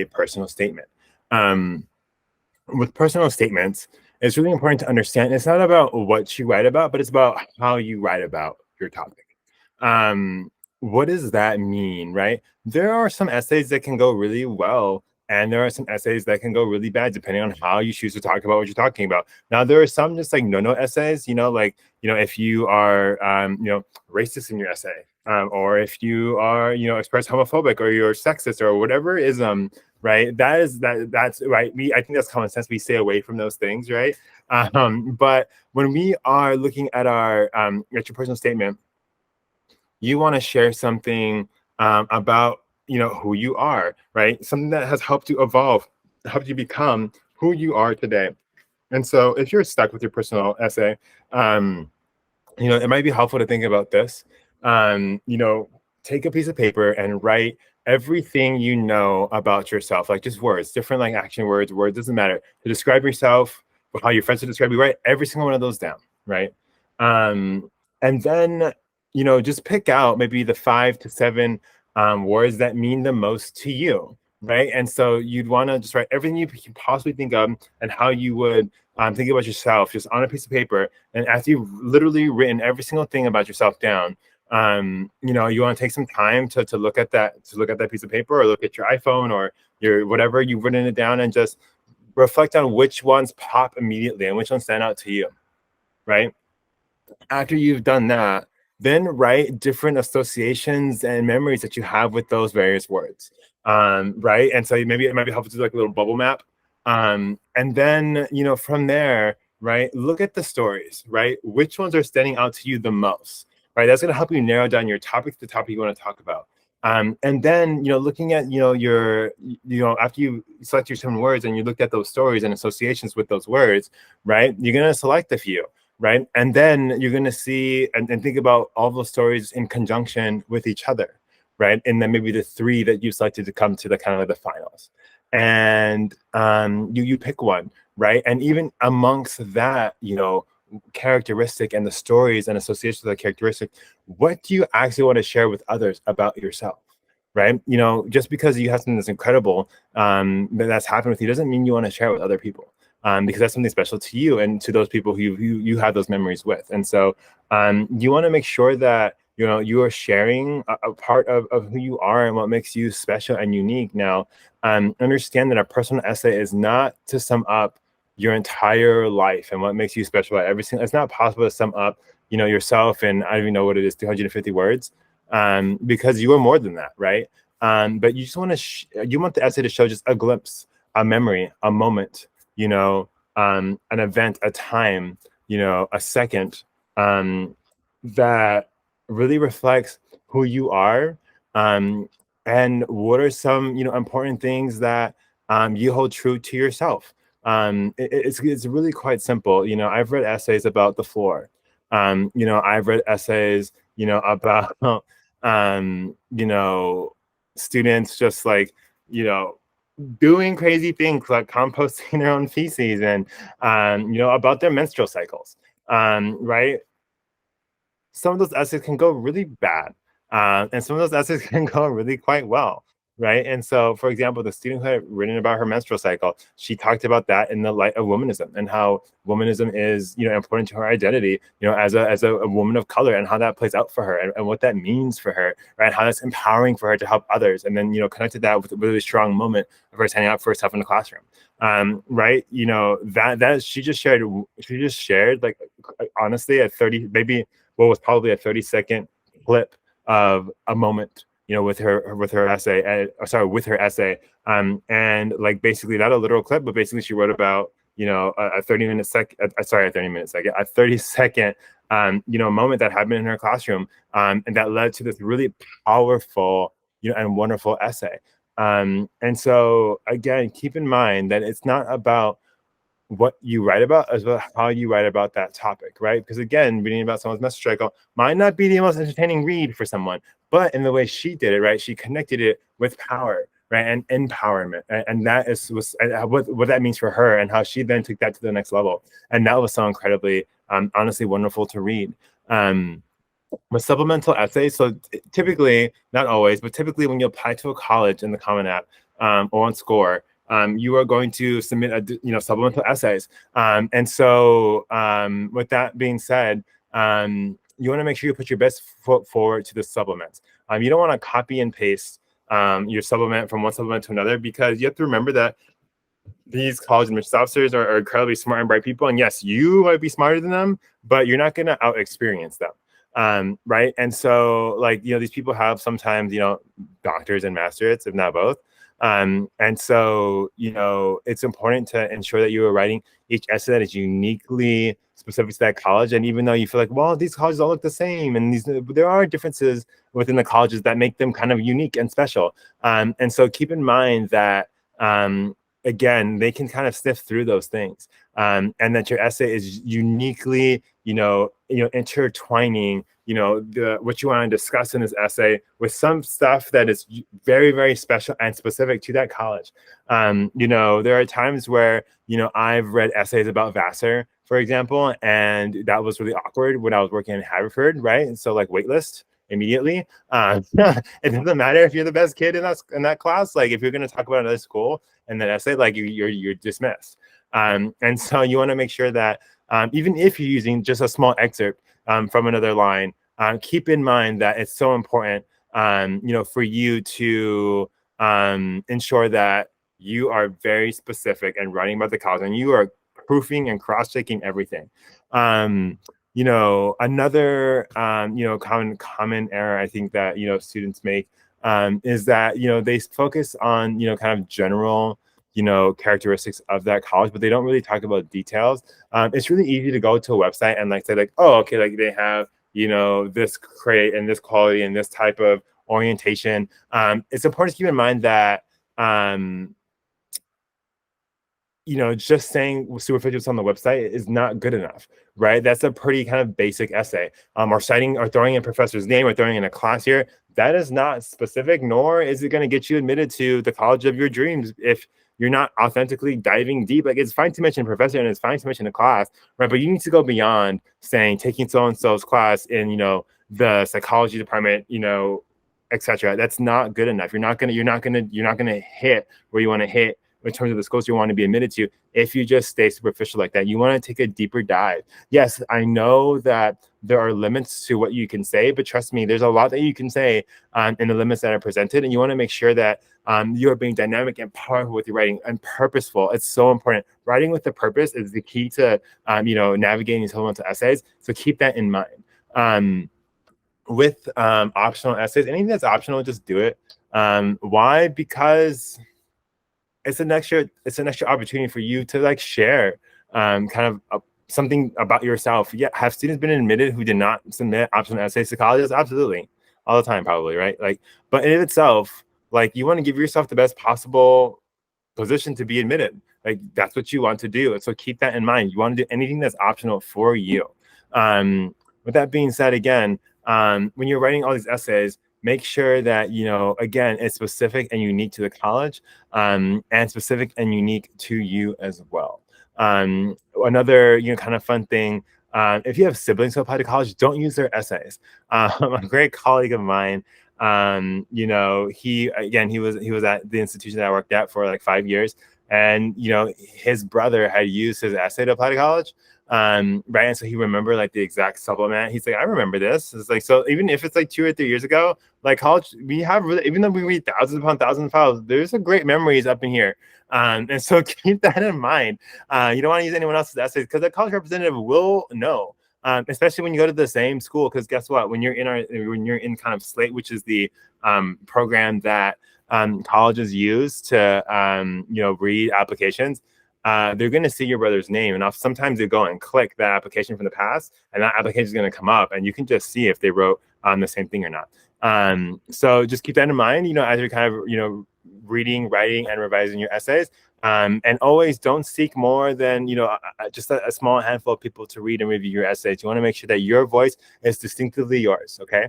a personal statement. Um, with personal statements, it's really important to understand it's not about what you write about, but it's about how you write about your topic. Um, what does that mean, right? There are some essays that can go really well, and there are some essays that can go really bad, depending on how you choose to talk about what you're talking about. Now, there are some just like no essays, like if you are racist in your essay, or if you are express homophobic or you're sexist or whatever ism, right? That's right. I think that's common sense. We stay away from those things, right? But when we are looking at at your personal statement, you want to share something about who you are, right? Something that has helped you evolve, helped you become who you are today. And so if you're stuck with your personal essay, it might be helpful to think about this. Take a piece of paper and write everything you know about yourself, like just words, different like action words, doesn't matter, to describe yourself, how your friends would describe you, write every single one of those down, right? And then just pick out maybe the 5 to 7 words that mean the most to you, right? And so you'd want to just write everything you can possibly think of and how you would think about yourself just on a piece of paper. And after you've literally written every single thing about yourself down, you want to take some time to look at that piece of paper, or look at your iPhone or your whatever you've written it down, and just reflect on which ones pop immediately and which ones stand out to you, right? After you've done that, then write different associations and memories that you have with those various words, right? And so maybe it might be helpful to do like a little bubble map. And then, from there, right, look at the stories, right? Which ones are standing out to you the most, right? That's going to help you narrow down your topic, the topic you want to talk about. And then, looking at, after you select your 7 words and you look at those stories and associations with those words, right, you're going to select a few, right? And then you're going to see and think about all those stories in conjunction with each other, right? And then maybe the 3 that you selected to come to the kind of like the finals. And you pick one, right? And even amongst that, characteristic and the stories and associations with that characteristic, what do you actually want to share with others about yourself, right? Just because you have something that's incredible that's happened with you doesn't mean you want to share it with other people. Because that's something special to you and to those people who you have those memories with. And so you want to make sure that you are sharing a part of who you are and what makes you special and unique. Now, understand that a personal essay is not to sum up your entire life and what makes you special about every single. It's not possible to sum up yourself in, I don't even know what it is, 250 words, because you are more than that, right? But you just want to you want the essay to show just a glimpse, a memory, a moment, an event, a time, a second, that really reflects who you are, and what are some, important things that you hold true to yourself. It's really quite simple. I've read essays about the floor. I've read essays, about, students just like, doing crazy things like composting their own feces and, about their menstrual cycles, right? Some of those essays can go really bad, and some of those essays can go really quite well, right? And so, for example, the student who had written about her menstrual cycle, she talked about that in the light of womanism and how womanism is, important to her identity, as a woman of color, and how that plays out for her, and what that means for her, right? How that's empowering for her to help others, and then connected that with a really strong moment of her standing up for herself in the classroom, right? That she just shared like honestly at 30, maybe what was probably a 30-second clip of a moment, with her essay, with her essay, and like basically not a literal clip, but basically she wrote about a 30-minute second, a 30-second moment that happened in her classroom, and that led to this really powerful and wonderful essay. And so again, keep in mind that it's not about what you write about as well how you write about that topic, right? Because again, reading about someone's menstrual cycle might not be the most entertaining read for someone, but in the way she did it, right, she connected it with power, right, and empowerment, and that was what that means for her, and how she then took that to the next level, and that was so incredibly, honestly, wonderful to read. With supplemental essays, so typically, not always, but typically when you apply to a college in the Common App, or on score, you are going to submit supplemental essays. And so with that being said, you want to make sure you put your best foot forward to the supplements. You don't want to copy and paste your supplement from one supplement to another, because you have to remember that these college admissions officers are incredibly smart and bright people. And yes, you might be smarter than them, but you're not going to out experience them. Right. And so, like, these people have sometimes, doctors and masterates, if not both. And so, it's important to ensure that you are writing each essay that is uniquely specific to that college. And even though you feel like, well, these colleges all look the same, and there are differences within the colleges that make them kind of unique and special. And so keep in mind that, again, they can kind of sniff through those things, and that your essay is uniquely, intertwining, what you want to discuss in this essay with some stuff that is very, very special and specific to that college. There are times where, I've read essays about Vassar, for example, and that was really awkward when I was working in Haverford, right? And so, like, waitlist immediately. It doesn't matter if you're the best kid in that class. Like, if you're going to talk about another school in that essay, like, you're dismissed. And so you want to make sure that even if you're using just a small excerpt from another line, keep in mind that it's so important, for you to ensure that you are very specific and writing about the college, and you are proofing and cross-checking everything. Another common error I think that students make is that they focus on kind of general characteristics of that college, but they don't really talk about details. It's really easy to go to a website and like say like, oh, okay, like they have this crate and this quality and this type of orientation. It's important to keep in mind that just saying superficials on the website is not good enough, right? That's a pretty kind of basic essay. Or citing or throwing in a professor's name or throwing in a class here, that is not specific, nor is it going to get you admitted to the college of your dreams if you're not authentically diving deep. Like, it's fine to mention a professor and it's fine to mention a class, right? But you need to go beyond saying taking so-and-so's class in, the psychology department, etc. That's not good enough. You're not gonna hit where you want to hit in terms of the schools you want to be admitted to if you just stay superficial like that. You want to take a deeper dive. Yes, I know that there are limits to what you can say, but trust me, there's a lot that you can say in the limits that are presented, and you want to make sure that you are being dynamic and powerful with your writing and purposeful. It's so important. Writing with a purpose is the key to navigating these supplemental essays, so keep that in mind. With optional essays, anything that's optional, just do it. Why? Because it's an extra opportunity for you to like share kind of something about yourself. Yeah, have students been admitted who did not submit optional essays to colleges? Absolutely, all the time, probably, right? Like, but in itself, like, you want to give yourself the best possible position to be admitted. Like, that's what you want to do, and so keep that in mind. You want to do anything that's optional for you. With that being said, again, when you're writing all these essays, make sure that, again, it's specific and unique to the college, and specific and unique to you as well. Another, kind of fun thing, if you have siblings who apply to college, don't use their essays. A great colleague of mine, he was at the institution that I worked at for like 5 years, and his brother had used his essay to apply to college. Right, and so he remembered like the exact supplement. He's like, I remember this. It's like, so even if it's like 2 or 3 years ago, like college, we have really, even though we read thousands upon thousands of files, there's a great memories up in here. And so keep that in mind. You don't want to use anyone else's essays, because the college representative will know. Especially when you go to the same school, because guess what? When you're in kind of Slate, which is the program that colleges use to read applications, they're going to see your brother's name, and sometimes they go and click that application from the past, and that application is going to come up, and you can just see if they wrote the same thing or not. So just keep that in mind, as you're kind of reading, writing, and revising your essays. And always don't seek more than just a small handful of people to read and review your essays. You want to make sure that your voice is distinctively yours. Okay.